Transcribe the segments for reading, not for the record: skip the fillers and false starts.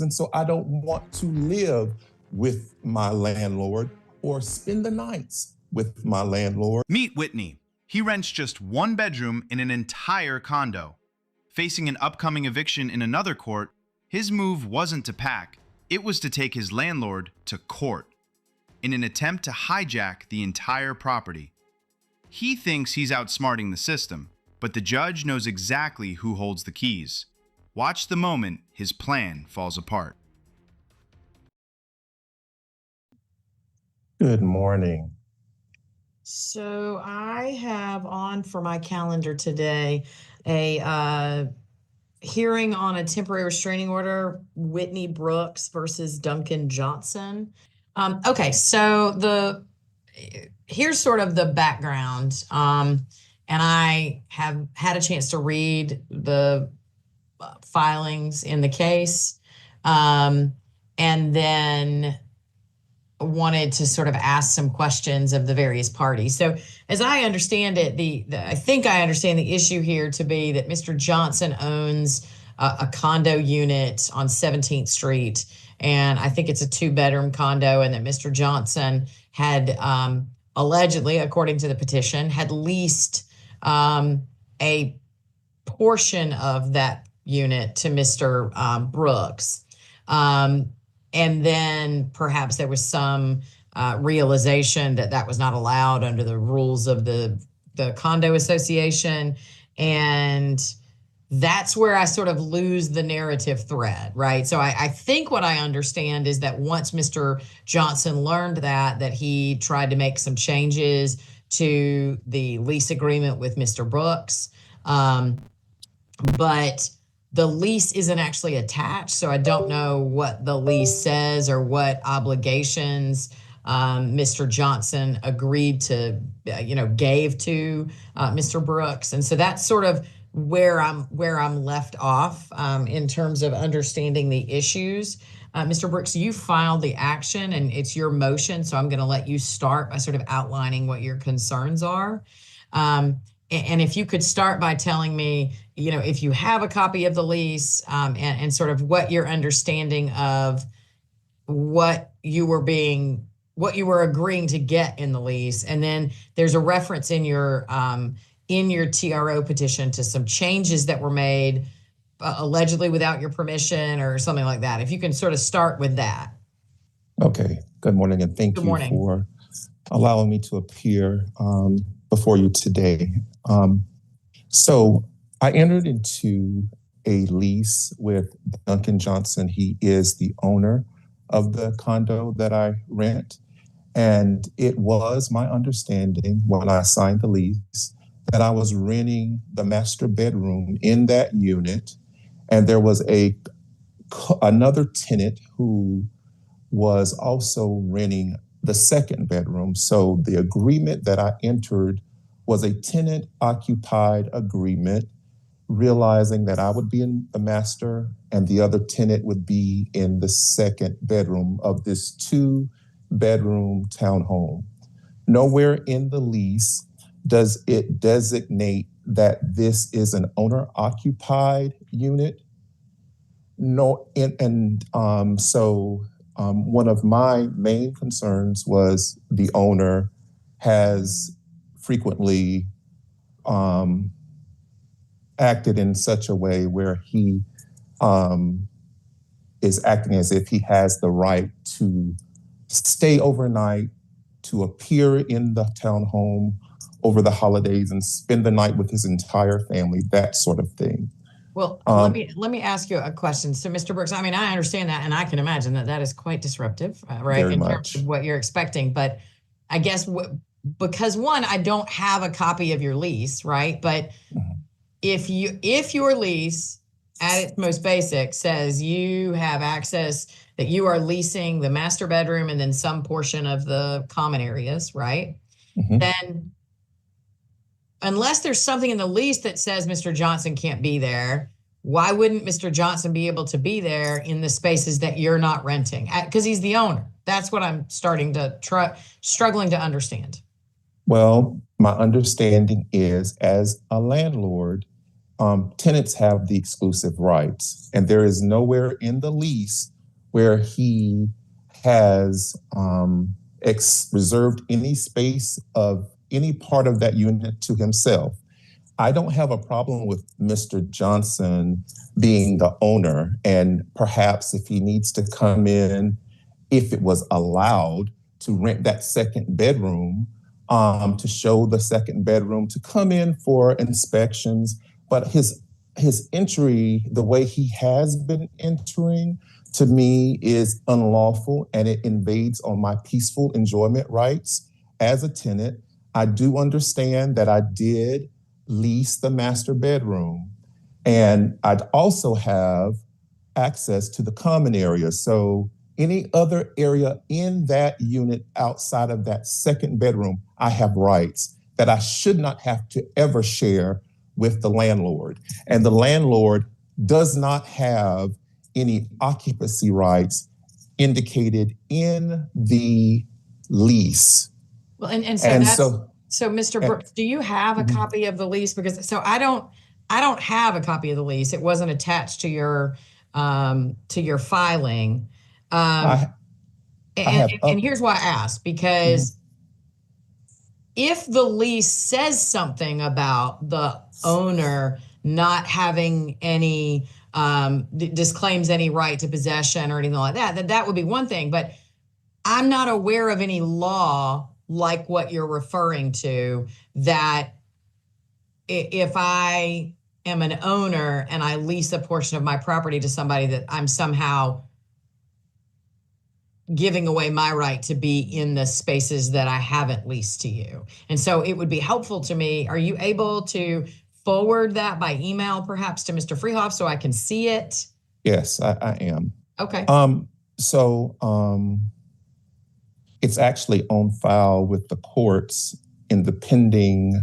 And so I don't want to live with my landlord or spend the nights with my landlord. Meet Whitney. He rents just one bedroom in an entire condo. Facing an upcoming eviction in another court, his move wasn't to pack, it was to take his landlord to court in an attempt to hijack the entire property. He thinks he's outsmarting the system, but the judge knows exactly who holds the keys. Watch the moment his plan falls apart. Good morning. So I have on for my calendar today a hearing on a temporary restraining order, Whitney Brooks versus Duncan Johnson. Okay, so here's sort of the background, and I have had a chance to read the filings in the case, and then wanted to sort of ask some questions of the various parties. So as I understand it, I think I understand the issue here to be that Mr. Johnson owns a condo unit on 17th Street, and I think it's a 2-bedroom condo, and that Mr. Johnson had allegedly, according to the petition, had leased a portion of that unit to Mr. Brooks. And then perhaps there was some realization that that was not allowed under the rules of the condo association. And that's where I sort of lose the narrative thread, right? So I think what I understand is that once Mr. Johnson learned that he tried to make some changes to the lease agreement with Mr. Brooks, but the lease isn't actually attached, so I don't know what the lease says or what obligations Mr. Johnson agreed to, gave to Mr. Brooks, and so that's sort of where I'm left off in terms of understanding the issues. Mr. Brooks, you filed the action, and it's your motion, so I'm going to let you start by sort of outlining what your concerns are. And if you could start by telling me, if you have a copy of the lease, and sort of what your understanding of what you were agreeing to get in the lease. And then there's a reference in your TRO petition to some changes that were made allegedly without your permission or something like that. If you can sort of start with that. Okay. Good morning, and thank you for allowing me to appear before you today. So I entered into a lease with Duncan Johnson. He is the owner of the condo that I rent. And it was my understanding when I signed the lease that I was renting the master bedroom in that unit. And there was another tenant who was also renting the second bedroom. So the agreement that I entered was a tenant-occupied agreement, realizing that I would be in the master and the other tenant would be in the second bedroom of this 2-bedroom townhome. Nowhere in the lease does it designate that this is an owner-occupied unit. No, so one of my main concerns was the owner has frequently acted in such a way where he is acting as if he has the right to stay overnight, to appear in the townhome over the holidays and spend the night with his entire family, that sort of thing. Well, let me ask you a question. So, Mr. Brooks, I mean, I understand that, and I can imagine that is quite disruptive, right, in terms of what you're expecting. But I guess because one, I don't have a copy of your lease, right? But if your lease, at its most basic, says you have access, that you are leasing the master bedroom and then some portion of the common areas, right? Then unless there's something in the lease that says Mr. Johnson can't be there, why wouldn't Mr. Johnson be able to be there in the spaces that you're not renting? Because he's the owner. That's what I'm struggling to understand. Well, my understanding is, as a landlord, tenants have the exclusive rights, and there is nowhere in the lease where he has reserved any space of any part of that unit to himself. I don't have a problem with Mr. Johnson being the owner, and perhaps if he needs to come in, if it was allowed, to rent that second bedroom, to show the second bedroom, to come in for inspections. But his entry, the way he has been entering, to me is unlawful, and it invades on my peaceful enjoyment rights as a tenant. I do understand that I did lease the master bedroom, and I'd also have access to the common area. So any other area in that unit outside of that second bedroom, I have rights that I should not have to ever share with the landlord. And the landlord does not have any occupancy rights indicated in the lease. Well, so Mr. Brooks, do you have a copy of the lease? Because I don't have a copy of the lease. It wasn't attached to your filing. And here's why I asked, because if the lease says something about the owner not having any disclaims any right to possession or anything like that, then that would be one thing. But I'm not aware of any law like what you're referring to, that if I am an owner and I lease a portion of my property to somebody, that I'm somehow giving away my right to be in the spaces that I haven't leased to you. And so it would be helpful to me. Are you able to forward that by email perhaps to Mr. Freehoff so I can see it? Yes, I am. Okay. It's actually on file with the courts in the pending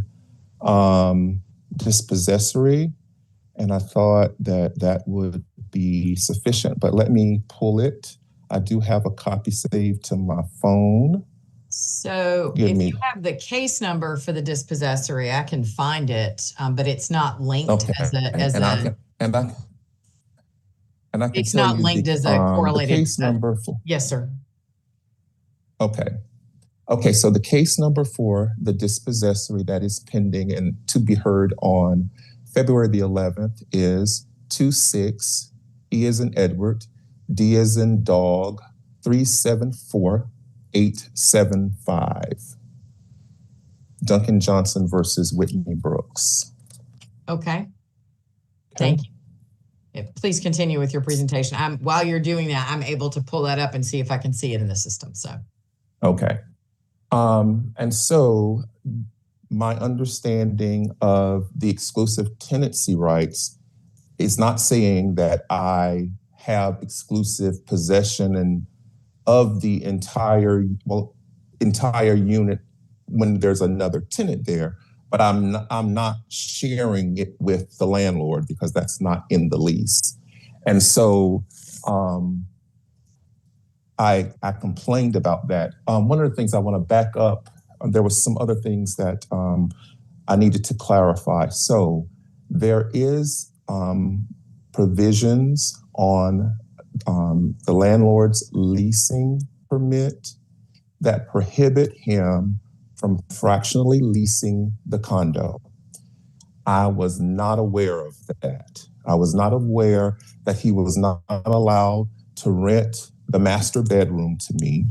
dispossessory, and I thought that would be sufficient, but let me pull it. I do have a copy saved to my phone. So if you have the case number for the dispossessory, I can find it, but it's not linked as a correlated case number for. Yes, sir. Okay, so the case number for the dispossessory that is pending and to be heard on February the 11th is 26 E as in Edward, D as in dog, 374875. Duncan Johnson versus Whitney Brooks. Okay. Thank you. Please continue with your presentation. While you're doing that, I'm able to pull that up and see if I can see it in the system. So. Okay. And so my understanding of the exclusive tenancy rights is not saying that I have exclusive possession of the entire unit when there's another tenant there, but I'm not sharing it with the landlord because that's not in the lease. And so I complained about that. One of the things I want to back up, there was some other things that I needed to clarify. So there is provisions on the landlord's leasing permit that prohibit him from fractionally leasing the condo. I was not aware of that. I was not aware that he was not allowed to rent the master bedroom to me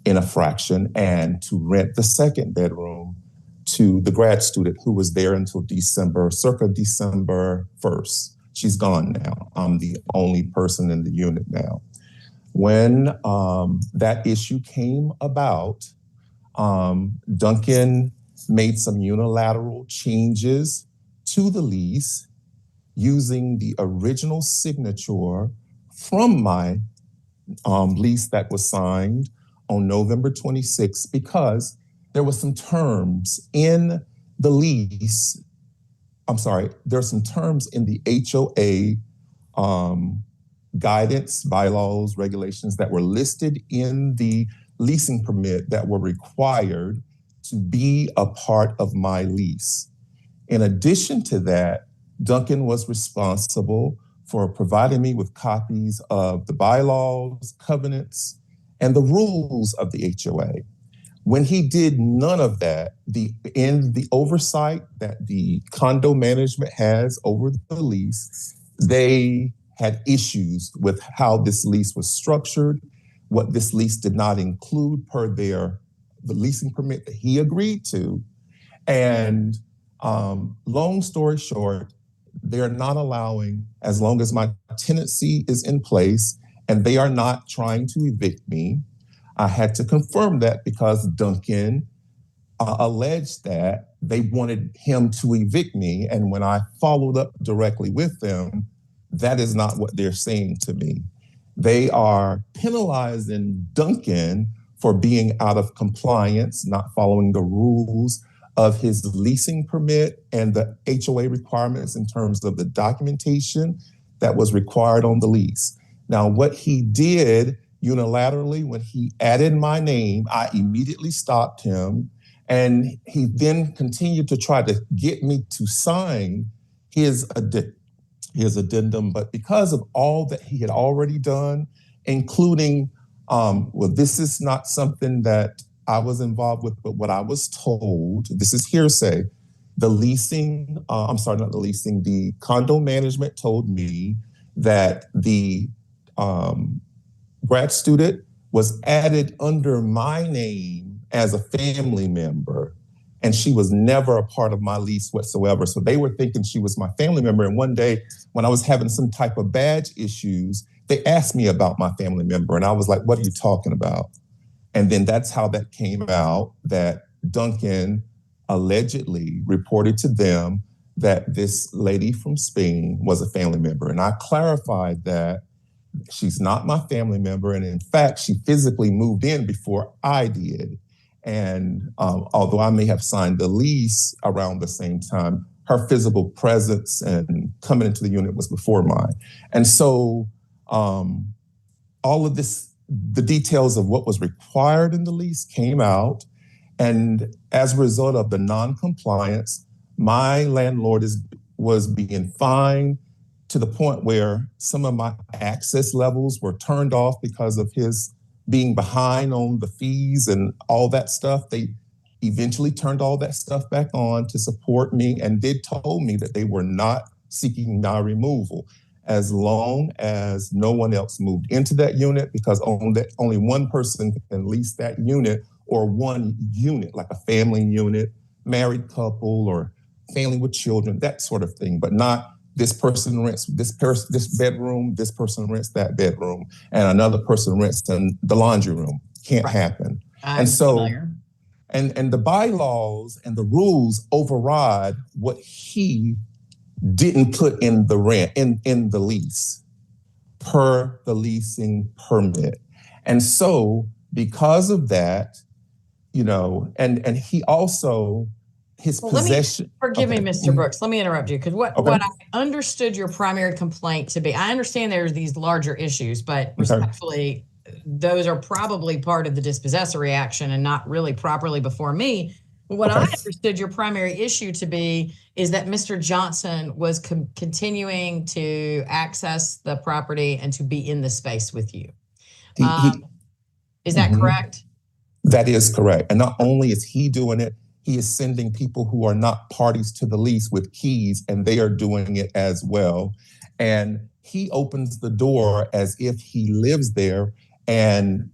in a fraction, and to rent the second bedroom to the grad student who was there until circa December 1st. She's gone now. I'm the only person in the unit now. When that issue came about, Duncan made some unilateral changes to the lease using the original signature from my lease that was signed on November 26th, because there were some terms in the lease. There are some terms in the HOA guidance, bylaws, regulations that were listed in the leasing permit that were required to be a part of my lease. In addition to that, Duncan was responsible for providing me with copies of the bylaws, covenants, and the rules of the HOA. When he did none of that, in the oversight that the condo management has over the lease, they had issues with how this lease was structured, what this lease did not include per the leasing permit that he agreed to. And long story short, they're not allowing, as long as my tenancy is in place, and they are not trying to evict me. I had to confirm that because Duncan alleged that they wanted him to evict me. And when I followed up directly with them, that is not what they're saying to me. They are penalizing Duncan for being out of compliance, not following the rules of his leasing permit and the HOA requirements in terms of the documentation that was required on the lease. Now, what he did unilaterally, when he added my name, I immediately stopped him, and he then continued to try to get me to sign his addendum. But because of all that he had already done, including, well, this is not something that I was involved with, but what I was told, this is hearsay, the condo management told me that the grad student was added under my name as a family member, and she was never a part of my lease whatsoever. So they were thinking she was my family member. And one day when I was having some type of badge issues, they asked me about my family member, and I was like, what are you talking about? And then that's how that came out, that Duncan allegedly reported to them that this lady from Spain was a family member. And I clarified that she's not my family member. And in fact, she physically moved in before I did. And although I may have signed the lease around the same time, her physical presence and coming into the unit was before mine. And so all of this, the details of what was required in the lease came out. And as a result of the non-compliance, my landlord was being fined to the point where some of my access levels were turned off because of his being behind on the fees and all that stuff. They eventually turned all that stuff back on to support me, and did told me that they were not seeking my removal as long as no one else moved into that unit, because only one person can lease that unit, or one unit, like a family unit, married couple, or family with children, that sort of thing, but not this person rents this bedroom, this person rents that bedroom, and another person rents the laundry room. Can't happen. And so, and the bylaws and the rules override what he didn't put in the rent, in the lease, per the leasing permit. And so because of that, and he also, his possession. Forgive me, Mr. Brooks. Let me interrupt you, because what I understood your primary complaint to be, I understand there's these larger issues, but respectfully, those are probably part of the dispossessory action and not really properly before me. What I understood your primary issue to be is that Mr. Johnson was continuing to access the property and to be in the space with you. Is that correct? That is correct. And not only is he doing it, he is sending people who are not parties to the lease with keys, and they are doing it as well. And he opens the door as if he lives there and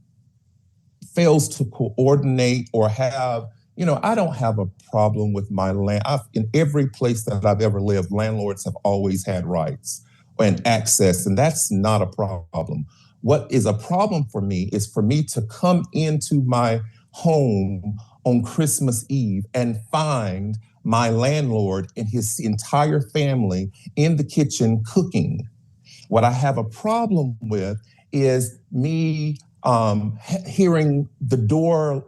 fails to coordinate or have, I don't have a problem with my land. In every place that I've ever lived, landlords have always had rights and access, and that's not a problem. What is a problem for me is for me to come into my home on Christmas Eve and find my landlord and his entire family in the kitchen cooking. What I have a problem with is me hearing the door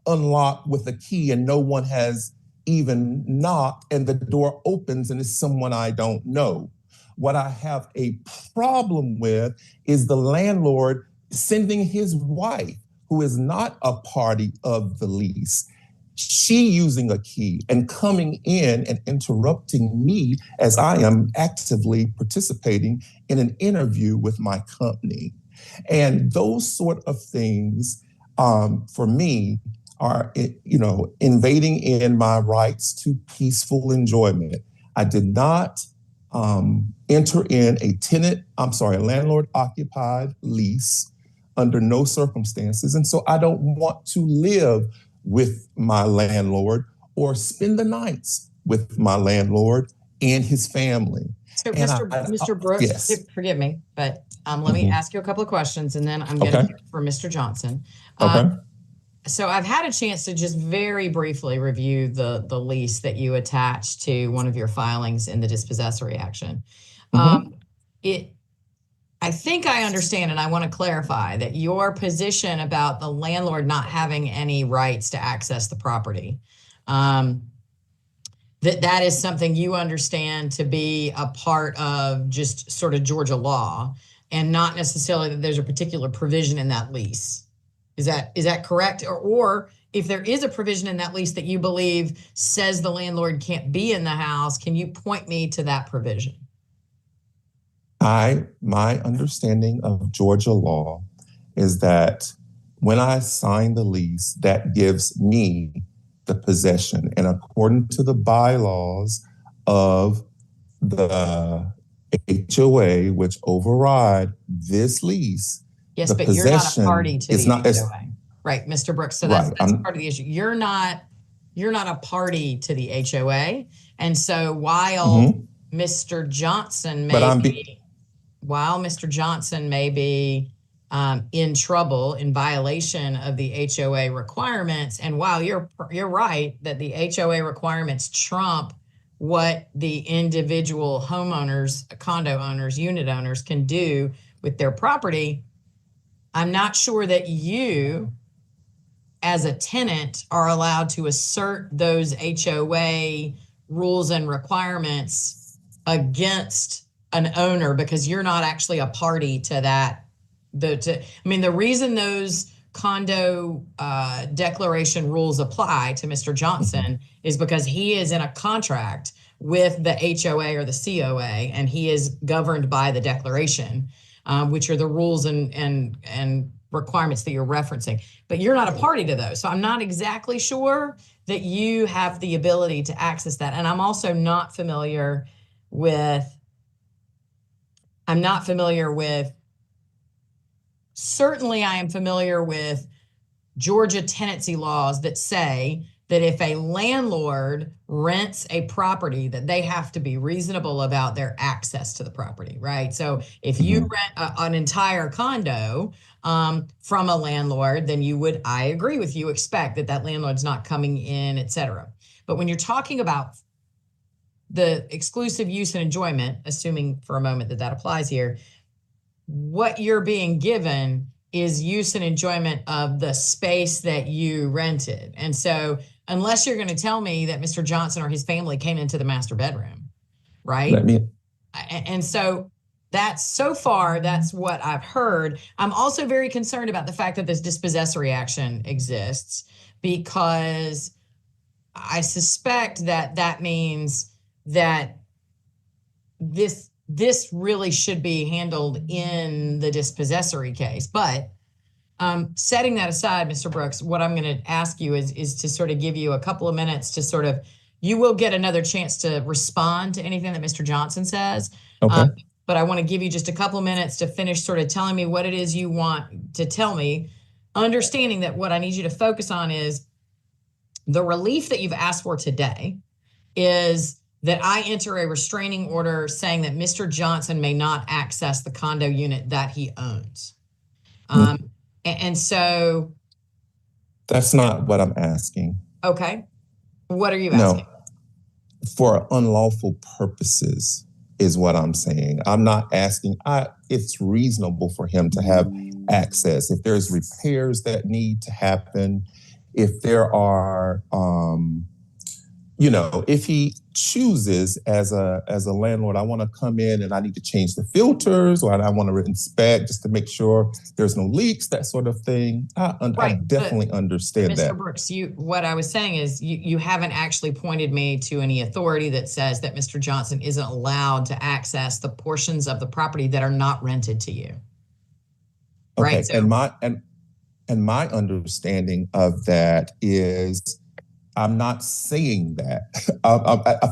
unlocked with a key and no one has even knocked, and the door opens and it's someone I don't know. What I have a problem with is the landlord sending his wife, who is not a party of the lease, she using a key and coming in and interrupting me as I am actively participating in an interview with my company. And those sort of things, for me, are, invading in my rights to peaceful enjoyment. I did not enter in a landlord occupied lease under no circumstances. And so I don't want to live with my landlord or spend the nights with my landlord and his family. So, Mr. Brooks, yes. Forgive me, but let me ask you a couple of questions, and then I'm going to for Mr. Johnson. Okay. So I've had a chance to just very briefly review the lease that you attached to one of your filings in the dispossessory action. I think I understand, and I want to clarify that your position about the landlord not having any rights to access the property, that is something you understand to be a part of just sort of Georgia law, and not necessarily that there's a particular provision in that lease. Is that correct? Or if there is a provision in that lease that you believe says the landlord can't be in the house, can you point me to that provision? My understanding of Georgia law is that when I sign the lease, that gives me the possession. And according to the bylaws of the HOA, which override this lease, yes, but you're not a party to the HOA. Right, Mr. Brooks. So that's part of the issue. You're not a party to the HOA. And so while Mr. Johnson may be in trouble, in violation of the HOA requirements, and while you're right that the HOA requirements trump what the individual homeowners, condo owners, unit owners can do with their property, I'm not sure that you, as a tenant, are allowed to assert those HOA rules and requirements against an owner, because you're not actually a party to that. The reason those condo declaration rules apply to Mr. Johnson is because he is in a contract with the HOA or the COA, and he is governed by the declaration, which are the rules and requirements that you're referencing. But you're not a party to those. So I'm not exactly sure that you have the ability to access that. And I'm also not familiar with certainly I am familiar with Georgia tenancy laws that say that if a landlord rents a property, that they have to be reasonable about their access to the property, right? So if you rent an entire condo from a landlord, then you would, I agree with you, expect that that landlord's not coming in, et cetera. But when you're talking about the exclusive use and enjoyment, assuming for a moment that that applies here, what you're being given is use and enjoyment of the space that you rented. And so unless you're going to tell me that Mr. Johnson or his family came into the master bedroom, right? And so that's what I've heard. I'm also very concerned about the fact that this dispossessory action exists, because I suspect that means that this really should be handled in the dispossessory case. But setting that aside, Mr. Brooks, what I'm going to ask you is to sort of give you a couple of minutes to sort of, you will get another chance to respond to anything that Mr. Johnson says. Okay. But I want to give you just a couple of minutes to finish sort of telling me what it is you want to tell me, understanding that what I need you to focus on is the relief that you've asked for today is that I enter a restraining order saying that Mr. Johnson may not access the condo unit that he owns. And so... That's not what I'm asking. Okay. What are you asking? No, for unlawful purposes is what I'm saying. I'm not asking, it's reasonable for him to have access. If there's repairs that need to happen, if there are if he chooses as a landlord, I want to come in and I need to change the filters, or I want to inspect just to make sure there's no leaks, that sort of thing. I definitely understand that. Mr. Brooks, what I was saying is you haven't actually pointed me to any authority that says that Mr. Johnson isn't allowed to access the portions of the property that are not rented to you. Okay, right? So, and my understanding of that is, I'm not saying that.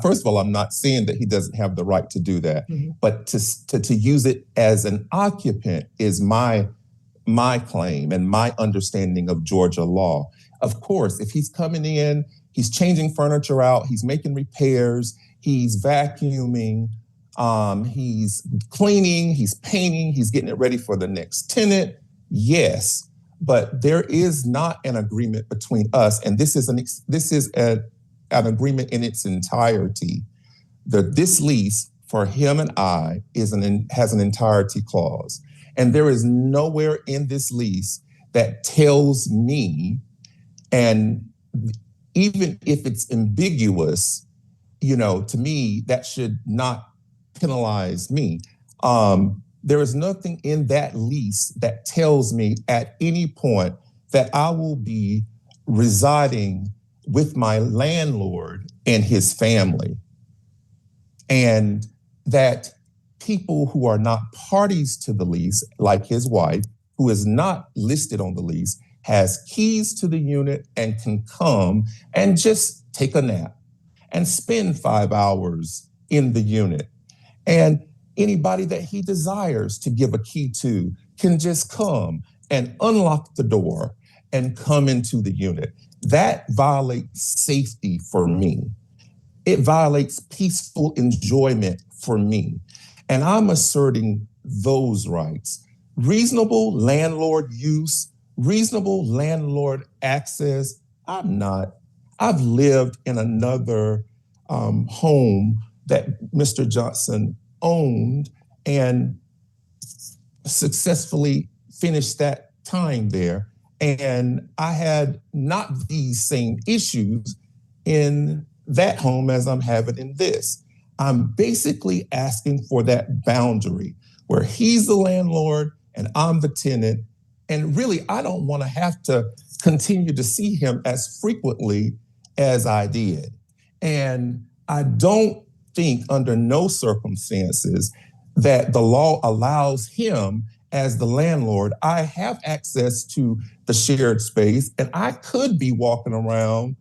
First of all, I'm not saying that he doesn't have the right to do that, but to use it as an occupant is my claim and my understanding of Georgia law. Of course, if he's coming in, he's changing furniture out, he's making repairs, he's vacuuming, he's cleaning, he's painting, he's getting it ready for the next tenant, yes. But there is not an agreement between us, and this is an agreement in its entirety. This lease for him and I has an entirety clause, and there is nowhere in this lease that tells me, and even if it's ambiguous, to me that should not penalize me. There is nothing in that lease that tells me at any point that I will be residing with my landlord and his family, and that people who are not parties to the lease, like his wife, who is not listed on the lease, has keys to the unit and can come and just take a nap and spend 5 hours in the unit. And anybody that he desires to give a key to can just come and unlock the door and come into the unit. That violates safety for me. It violates peaceful enjoyment for me. And I'm asserting those rights. Reasonable landlord use, reasonable landlord access. I've lived in another home that Mr. Johnson owned and successfully finished that time there. And I had not these same issues in that home as I'm having in this. I'm basically asking for that boundary where he's the landlord and I'm the tenant. And really, I don't want to have to continue to see him as frequently as I did. And I don't think under no circumstances that the law allows him as the landlord. I have access to the shared space, and I could be walking around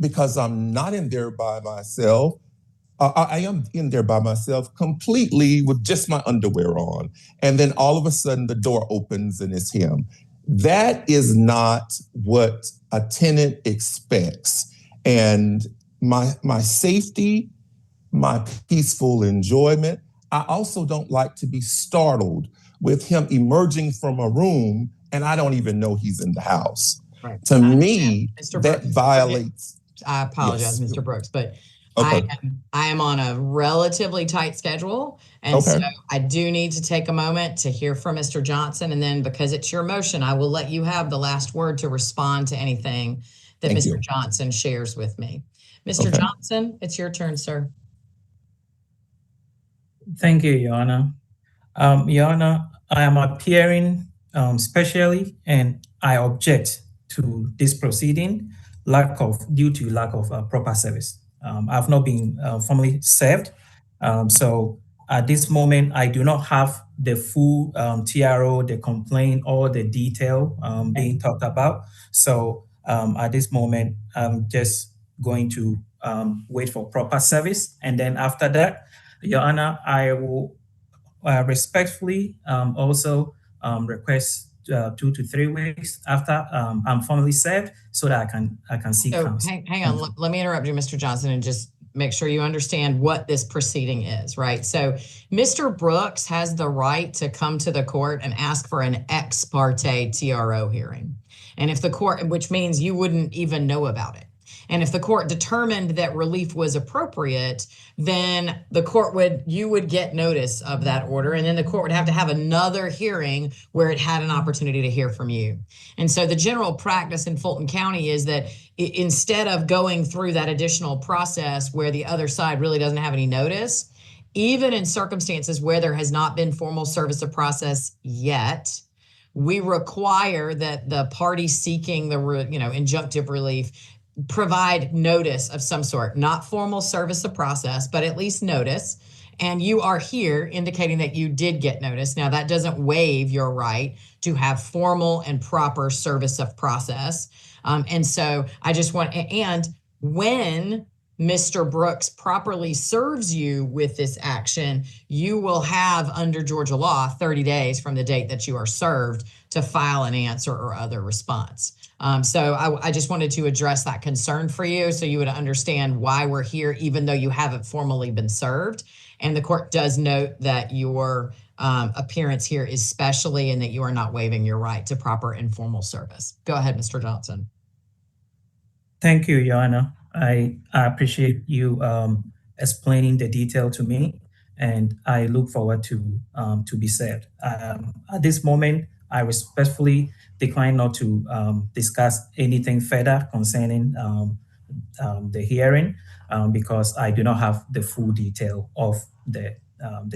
because I'm not in there by myself. I am in there by myself completely with just my underwear on. And then all of a sudden the door opens and it's him. That is not what a tenant expects. And my safety, my peaceful enjoyment. I also don't like to be startled with him emerging from a room and I don't even know he's in the house. Right. To me, Mr. that Brooks, violates. I apologize, Yes. Mr. Brooks, but Okay. I am on a relatively tight schedule. And so I do need to take a moment to hear from Mr. Johnson. And then because it's your motion, I will let you have the last word to respond to anything that Mr. Johnson shares with me. Mr. Johnson, it's your turn, sir. Thank you, Your Honor. Your Honor, I am appearing specially, and I object to this proceeding due to lack of proper service. I've not been formally served, so at this moment I do not have the full TRO, the complaint, or the detail being talked about. So at this moment, I'm just going to wait for proper service, and then after that, Your Honor, I will respectfully also request 2 to 3 weeks after I'm formally served so that I can seek counsel. Hang on, let me interrupt you, Mr. Johnson, and just make sure you understand what this proceeding is, right? So Mr. Brooks has the right to come to the court and ask for an ex parte TRO hearing. And if the court, which means you wouldn't even know about it. And if the court determined that relief was appropriate, then you would get notice of that order, and then the court would have to have another hearing where it had an opportunity to hear from you. And so the general practice in Fulton County is that instead of going through that additional process where the other side really doesn't have any notice, even in circumstances where there has not been formal service of process yet, we require that the party seeking the injunctive relief provide notice of some sort, not formal service of process, but at least notice. And you are here indicating that you did get notice. Now, that doesn't waive your right to have formal and proper service of process. And so I just and when Mr. Brooks properly serves you with this action, you will have, under Georgia law, 30 days from the date that you are served to file an answer or other response. So I just wanted to address that concern for you so you would understand why we're here, even though you haven't formally been served. And the court does note that your appearance here is specially and that you are not waiving your right to proper informal service. Go ahead, Mr. Johnson. Thank you, Your Honor. I appreciate you explaining the detail to me, and I look forward to be served. At this moment, I respectfully decline not to discuss anything further concerning the hearing because I do not have the full detail of the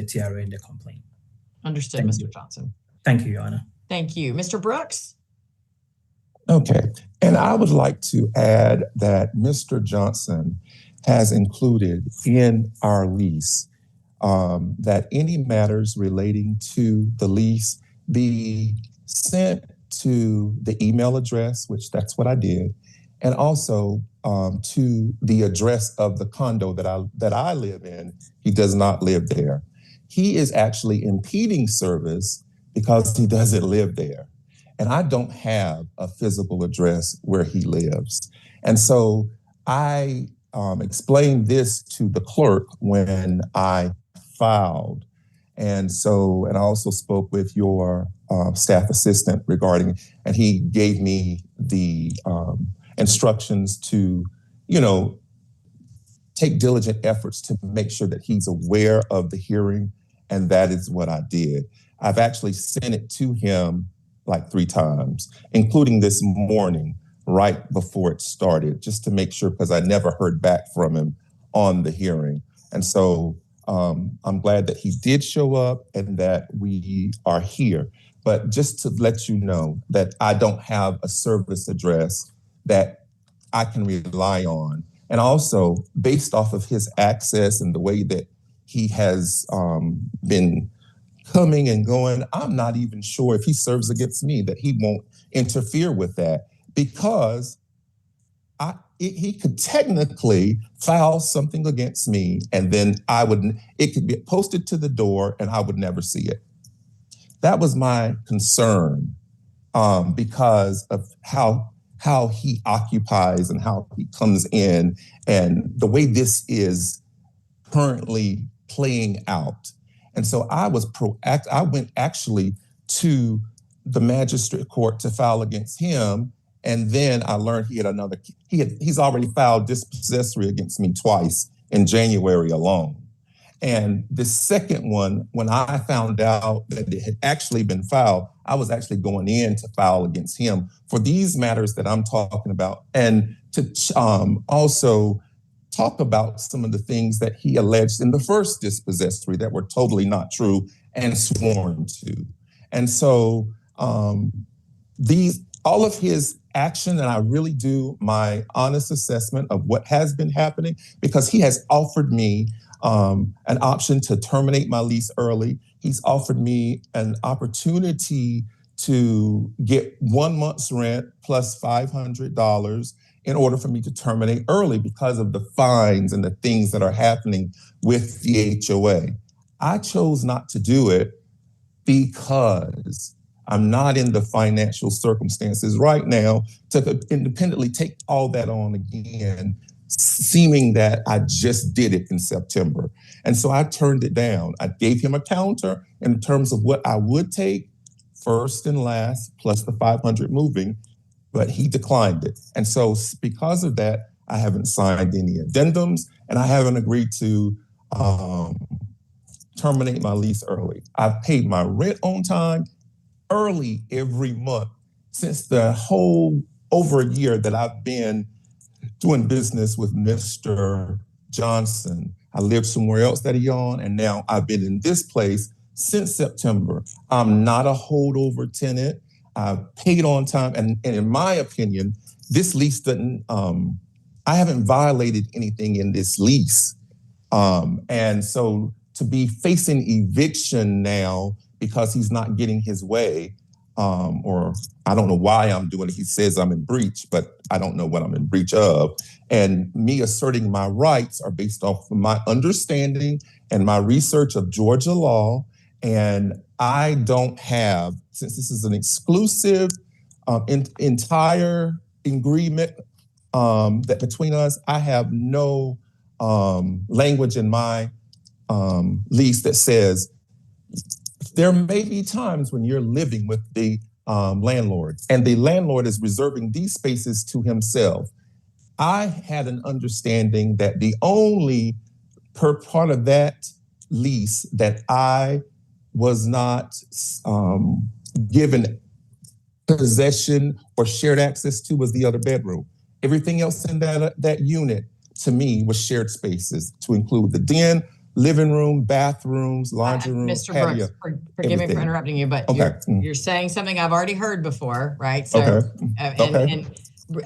TRA and the complaint. Understood, Thank Mr. you. Johnson. Thank you, Your Honor. Thank you. Mr. Brooks? Okay. And I would like to add that Mr. Johnson has included in our lease that any matters relating to the lease be sent to the email address, which that's what I did, and also to the address of the condo that I live in. He does not live there. He is actually impeding service because he doesn't live there. And I don't have a physical address where he lives. And so I explained this to the clerk when I filed. And I also spoke with your staff assistant regarding, and he gave me the instructions to, take diligent efforts to make sure that he's aware of the hearing. And that is what I did. I've actually sent it to him like 3 times, including this morning, right before it started, just to make sure, because I never heard back from him on the hearing. And so I'm glad that he did show up and that we are here. But just to let you know that I don't have a service address that I can rely on. And also, based off of his access and the way that he has been coming and going, I'm not even sure if he serves against me that he won't interfere with that, because he could technically file something against me, and then it could be posted to the door and I would never see it. That was my concern because of how he occupies and how he comes in and the way this is currently playing out. And so I was proactive. I went actually to the magistrate court to file against him. And then I learned he's already filed dispossessory against me twice in January alone. And the second one, when I found out that it had actually been filed, I was actually going in to file against him for these matters that I'm talking about, and to also talk about some of the things that he alleged in the first dispossessory that were totally not true and sworn to. And so all of his action, and I really do my honest assessment of what has been happening, because he has offered me an option to terminate my lease early. He's offered me an opportunity to get 1 month's rent plus $500 in order for me to terminate early because of the fines and the things that are happening with the HOA. I chose not to do it because I'm not in the financial circumstances right now to independently take all that on again, seeming that I just did it in September. And so I turned it down. I gave him a counter in terms of what I would take first and last, plus the 500 moving, but he declined it. And so because of that, I haven't signed any addendums, and I haven't agreed to terminate my lease early. I've paid my rent on time early every month since the whole over a year that I've been doing business with Mr. Johnson. I lived somewhere else that he owned, and now I've been in this place since September. I'm not a holdover tenant. I've paid on time, and in my opinion, this lease doesn't, I haven't violated anything in this lease. And so to be facing eviction now because he's not getting his way, or I don't know why I'm doing it. He says I'm in breach, but I don't know what I'm in breach of. And me asserting my rights are based off of my understanding and my research of Georgia law. And I don't have, since this is an exclusive entire agreement that between us, I have no language in my lease that says there may be times when you're living with the landlord and the landlord is reserving these spaces to himself. I had an understanding that the only part of that lease that I was not given possession or shared access to was the other bedroom. Everything else in that unit to me was shared spaces to include the den, living room, bathrooms, laundry room, Mr. patio. Brooks, forgive me for interrupting you, but Okay. you're saying something I've already heard before, right? So, okay. And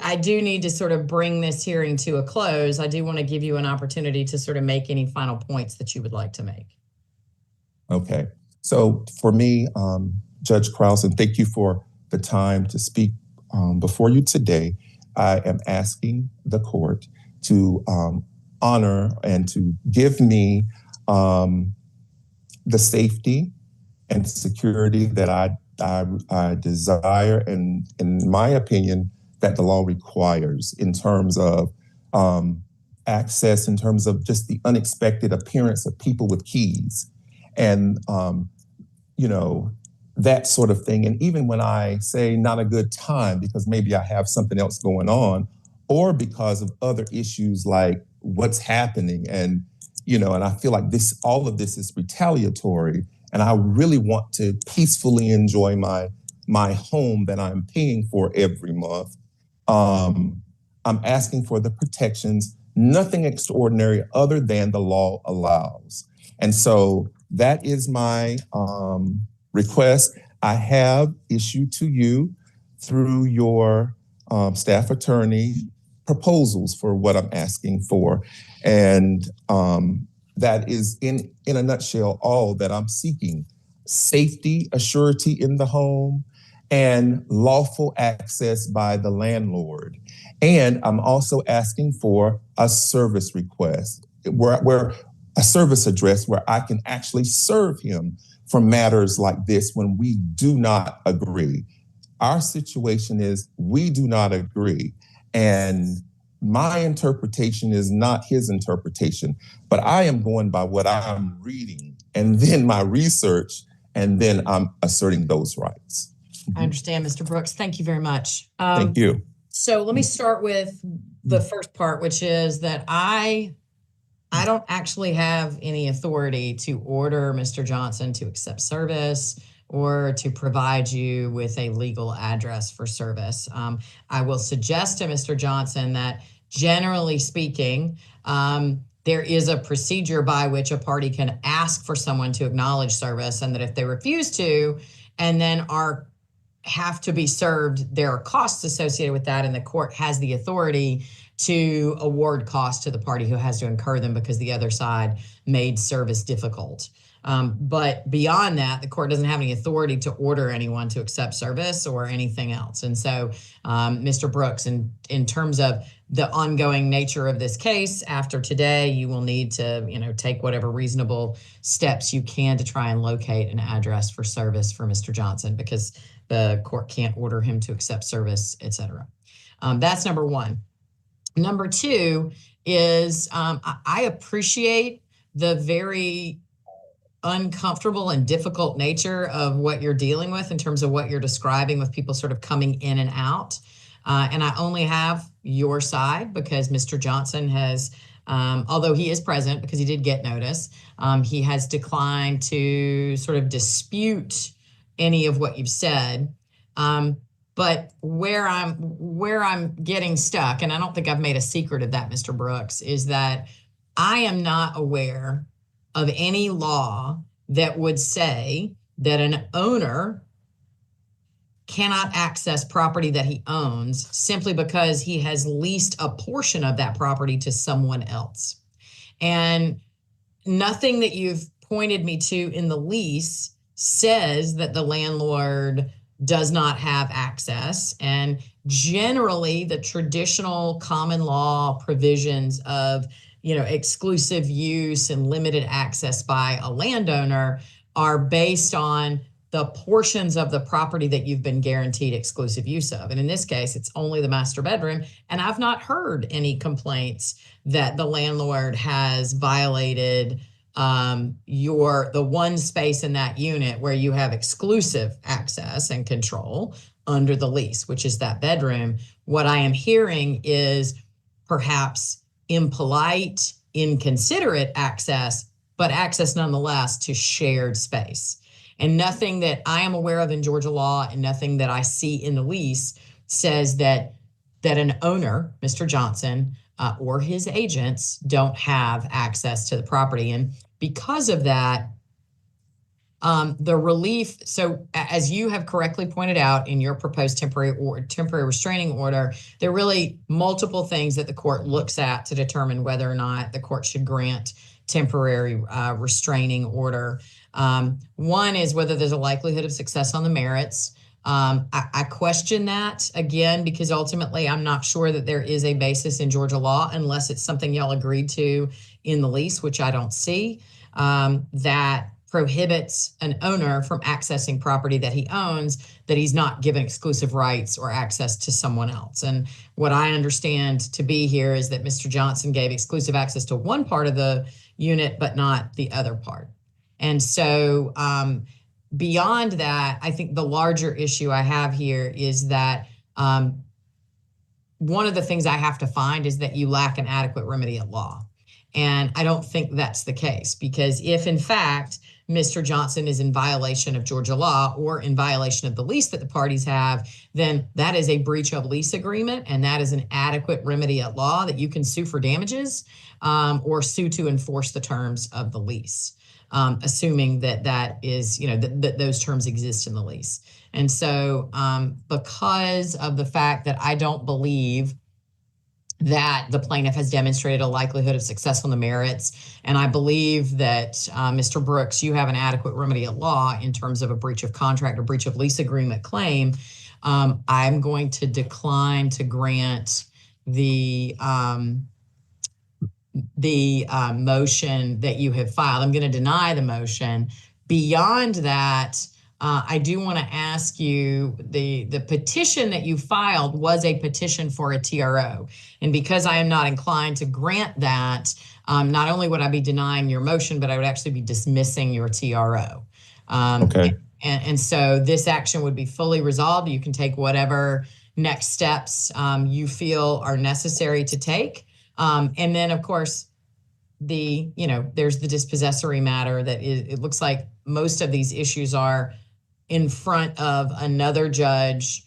I do need to sort of bring this hearing to a close. I do want to give you an opportunity to sort of make any final points that you would like to make. Okay. So for me, Judge Krause, and thank you for the time to speak before you today, I am asking the court to honor and to give me the safety and security that I desire, and in my opinion, that the law requires in terms of access, in terms of just the unexpected appearance of people with keys, and that sort of thing. And even when I say not a good time because maybe I have something else going on, or because of other issues like what's happening, and and I feel like all of this is retaliatory, and I really want to peacefully enjoy my home that I'm paying for every month. I'm asking for the protections, nothing extraordinary other than the law allows. And so that is my request. I have issued to you through your staff attorney proposals for what I'm asking for. And that is in a nutshell all that I'm seeking: safety, assurity in the home, and lawful access by the landlord. And I'm also asking for a service request where a service address where I can actually serve him for matters like this when we do not agree. Our situation is we do not agree. And my interpretation is not his interpretation, but I am going by what I'm reading and then my research, and then I'm asserting those rights. I understand, Mr. Brooks. Thank you very much. Thank you. So let me start with the first part, which is that I don't actually have any authority to order Mr. Johnson to accept service or to provide you with a legal address for service. I will suggest to Mr. Johnson that generally speaking, there is a procedure by which a party can ask for someone to acknowledge service, and that if they refuse to and then have to be served, there are costs associated with that, and the court has the authority to award costs to the party who has to incur them because the other side made service difficult. But beyond that, the court doesn't have any authority to order anyone to accept service or anything else. And so, Mr. Brooks, in terms of the ongoing nature of this case, after today, you will need to, take whatever reasonable steps you can to try and locate an address for service for Mr. Johnson, because the court can't order him to accept service, et cetera. That's number one. Number two is I appreciate the very uncomfortable and difficult nature of what you're dealing with in terms of what you're describing with people sort of coming in and out. And I only have your side because Mr. Johnson has, although he is present because he did get notice, he has declined to sort of dispute any of what you've said. But where I'm getting stuck, and I don't think I've made a secret of that, Mr. Brooks, is that I am not aware of any law that would say that an owner cannot access property that he owns simply because he has leased a portion of that property to someone else. And nothing that you've pointed me to in the lease says that the landlord does not have access. And generally, the traditional common law provisions of, exclusive use and limited access by a landowner are based on the portions of the property that you've been guaranteed exclusive use of. And in this case, it's only the master bedroom. And I've not heard any complaints that the landlord has violated the one space in that unit where you have exclusive access and control under the lease, which is that bedroom. What I am hearing is perhaps impolite, inconsiderate access, but access nonetheless to shared space. And nothing that I am aware of in Georgia law and nothing that I see in the lease says that an owner, Mr. Johnson, or his agents don't have access to the property. And because of that, the relief, so as you have correctly pointed out in your proposed temporary restraining order, there are really multiple things that the court looks at to determine whether or not the court should grant temporary restraining order. One is whether there's a likelihood of success on the merits. I question that, again, because ultimately I'm not sure that there is a basis in Georgia law, unless it's something y'all agreed to in the lease, which I don't see, that prohibits an owner from accessing property that he owns that he's not given exclusive rights or access to someone else. And what I understand to be here is that Mr. Johnson gave exclusive access to one part of the unit, but not the other part. And so beyond that, I think the larger issue I have here is that one of the things I have to find is that you lack an adequate remedy at law. And I don't think that's the case, because if in fact Mr. Johnson is in violation of Georgia law or in violation of the lease that the parties have, then that is a breach of lease agreement, and that is an adequate remedy at law that you can sue for damages or sue to enforce the terms of the lease, assuming that is, that those terms exist in the lease. And so because of the fact that I don't believe that the plaintiff has demonstrated a likelihood of success on the merits, and I believe that, Mr. Brooks, you have an adequate remedy at law in terms of a breach of contract or breach of lease agreement claim, I'm going to decline to grant the motion that you have filed. I'm going to deny the motion. Beyond that, I do want to ask you, the petition that you filed was a petition for a TRO. And because I am not inclined to grant that, not only would I be denying your motion, but I would actually be dismissing your TRO. Okay. And so this action would be fully resolved. You can take whatever next steps you feel are necessary to take. And then, of course, there's the dispossessory matter that it looks like most of these issues are in front of another judge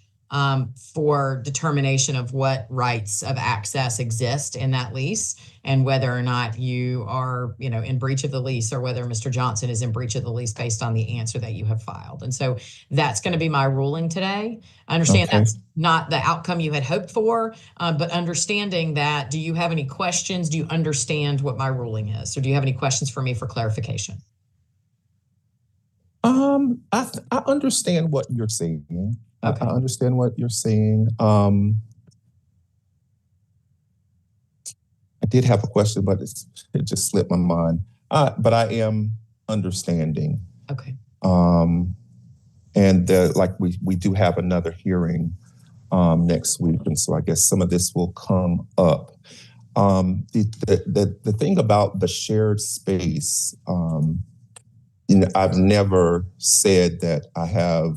for determination of what rights of access exist in that lease, and whether or not you are, in breach of the lease, or whether Mr. Johnson is in breach of the lease based on the answer that you have filed. And so that's going to be my ruling today. I understand that's not the outcome you had hoped for, but understanding that, do you have any questions? Do you understand what my ruling is? Or do you have any questions for me for clarification? I understand what you're saying. Okay. I understand what you're saying. I did have a question, but it just slipped my mind. But I am understanding. Okay. And we do have another hearing next week, and so I guess some of this will come up. The thing about the shared space, I've never said that I have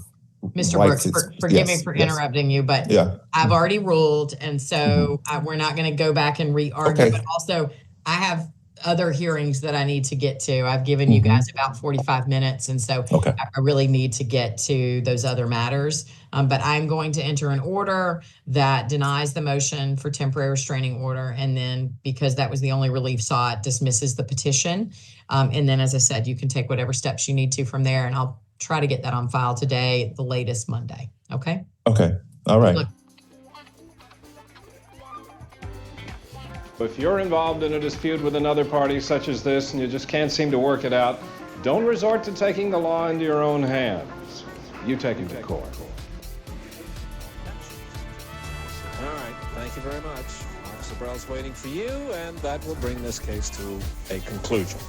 Mr. rights. Brooks, forgive me for interrupting you, but I've already ruled, and so we're not going to go back and re-argue. But also, I have other hearings that I need to get to. I've given you guys about 45 minutes, and so I really need to get to those other matters. But I'm going to enter an order that denies the motion for temporary restraining order, and then because that was the only relief sought, dismisses the petition. And then, as I said, you can take whatever steps you need to from there, and I'll try to get that on file today, the latest Monday. Okay? Okay. All right. If you're involved in a dispute with another party such as this and you just can't seem to work it out, don't resort to taking the law into your own hands. You take it to court. All right. Thank you very much. Officer Burrell's waiting for you, and that will bring this case to a conclusion.